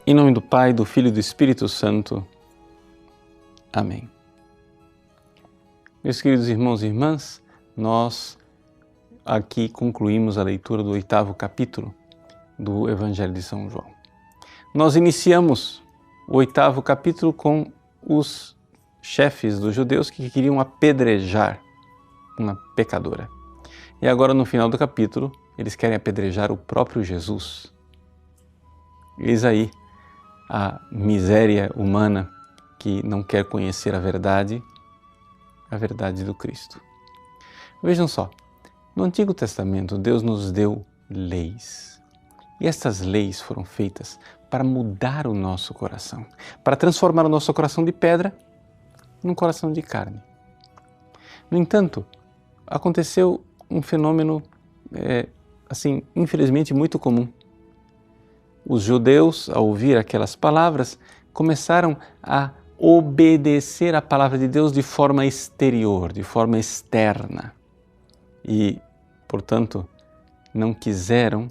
Em nome do Pai, do Filho e do Espírito Santo. Amém. Meus queridos irmãos e irmãs, nós aqui concluímos a leitura do 8º capítulo do Evangelho de São João. Nós iniciamos o 8º capítulo com os chefes dos judeus que queriam apedrejar uma pecadora. E agora, no final do capítulo, eles querem apedrejar o próprio Jesus. Eis aí a miséria humana que não quer conhecer a verdade do Cristo. Vejam só, no Antigo Testamento Deus nos deu leis. E estas leis foram feitas para mudar o nosso coração, para transformar o nosso coração de pedra num coração de carne. No entanto, aconteceu um fenômeno, infelizmente muito comum. Os judeus, ao ouvir aquelas palavras, começaram a obedecer a palavra de Deus de forma exterior, de forma externa. E, portanto, não quiseram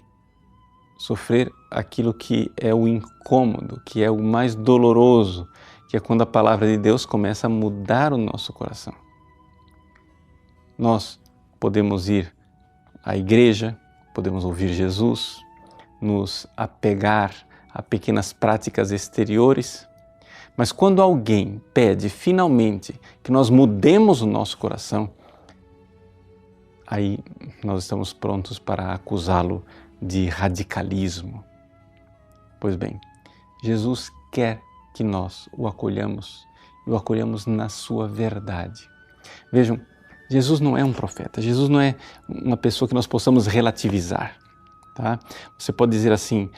sofrer aquilo que é o incômodo, que é o mais doloroso, que é quando a palavra de Deus começa a mudar o nosso coração. Nós podemos ir à igreja, podemos ouvir Jesus, nos apegar a pequenas práticas exteriores, mas quando alguém pede finalmente que nós mudemos o nosso coração, aí nós estamos prontos para acusá-lo de radicalismo. Pois bem, Jesus quer que nós o acolhamos na sua verdade. Vejam, Jesus não é um profeta, Jesus não é uma pessoa que nós possamos relativizar. Tá? Você pode dizer assim,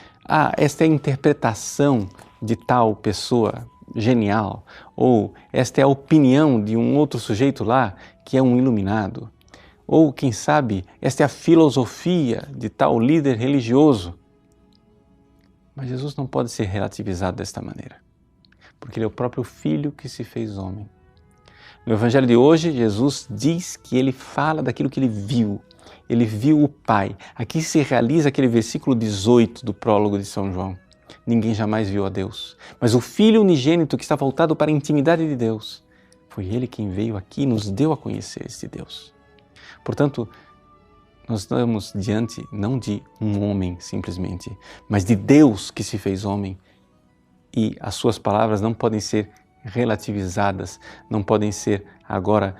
esta é a interpretação de tal pessoa genial, ou esta é a opinião de um outro sujeito lá que é um iluminado, ou quem sabe, esta é a filosofia de tal líder religioso. Mas Jesus não pode ser relativizado desta maneira, porque Ele é o próprio Filho que se fez homem. No Evangelho de hoje, Jesus diz que Ele fala daquilo que Ele viu. Ele viu o Pai. Aqui se realiza aquele versículo 18 do prólogo de São João. Ninguém jamais viu a Deus, mas o Filho unigênito que está voltado para a intimidade de Deus, foi Ele quem veio aqui e nos deu a conhecer este Deus. Portanto, nós estamos diante não de um homem simplesmente, mas de Deus que se fez homem. E as suas palavras não podem ser relativizadas, não podem ser agora,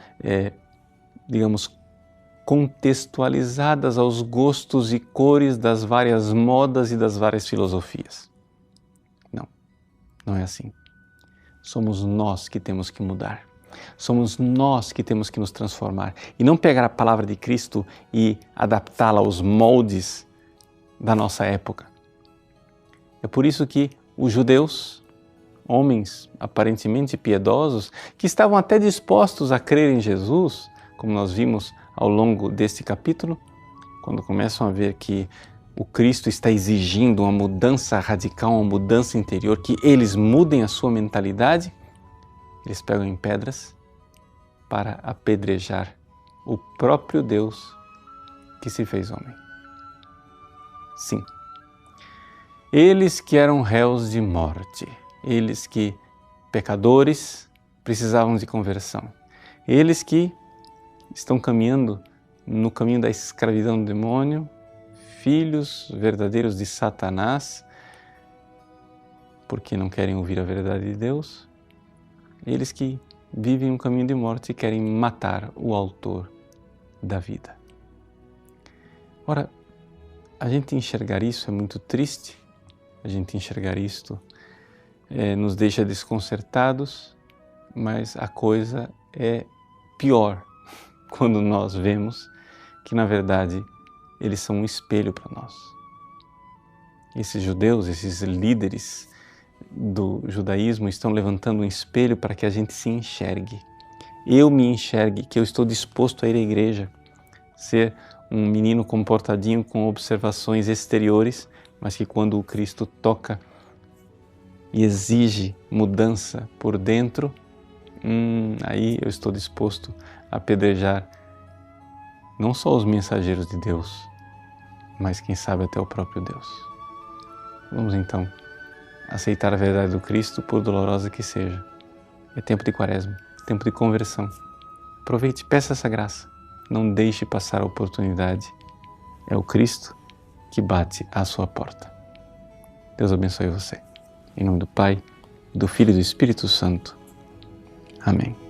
contextualizadas aos gostos e cores das várias modas e das várias filosofias. Não é assim. Somos nós que temos que mudar. Somos nós que temos que nos transformar e não pegar a palavra de Cristo e adaptá-la aos moldes da nossa época. É por isso que os judeus, homens aparentemente piedosos, que estavam até dispostos a crer em Jesus, como nós vimos ao longo deste capítulo, quando começam a ver que o Cristo está exigindo uma mudança radical, uma mudança interior, que eles mudem a sua mentalidade, eles pegam em pedras para apedrejar o próprio Deus que se fez homem. Sim, eles que eram réus de morte, eles que, pecadores, precisavam de conversão, eles que estão caminhando no caminho da escravidão do demônio, filhos verdadeiros de Satanás, porque não querem ouvir a verdade de Deus, eles que vivem um caminho de morte e querem matar o autor da vida. Ora, a gente enxergar isso é muito triste, a gente enxergar isto nos deixa desconcertados, mas a coisa é pior quando nós vemos que, na verdade, eles são um espelho para nós. Esses judeus, esses líderes do judaísmo estão levantando um espelho para que a gente se enxergue. Eu me enxergue, que eu estou disposto a ir à igreja, ser um menino comportadinho com observações exteriores, mas que quando o Cristo toca e exige mudança por dentro, aí eu estou disposto a apedrejar não só os mensageiros de Deus, mas quem sabe até o próprio Deus. Vamos então aceitar a verdade do Cristo, por dolorosa que seja. É tempo de quaresma, tempo de conversão. Aproveite, peça essa graça. Não deixe passar a oportunidade. É o Cristo que bate à sua porta. Deus abençoe você. Em nome do Pai, do Filho e do Espírito Santo. Amém.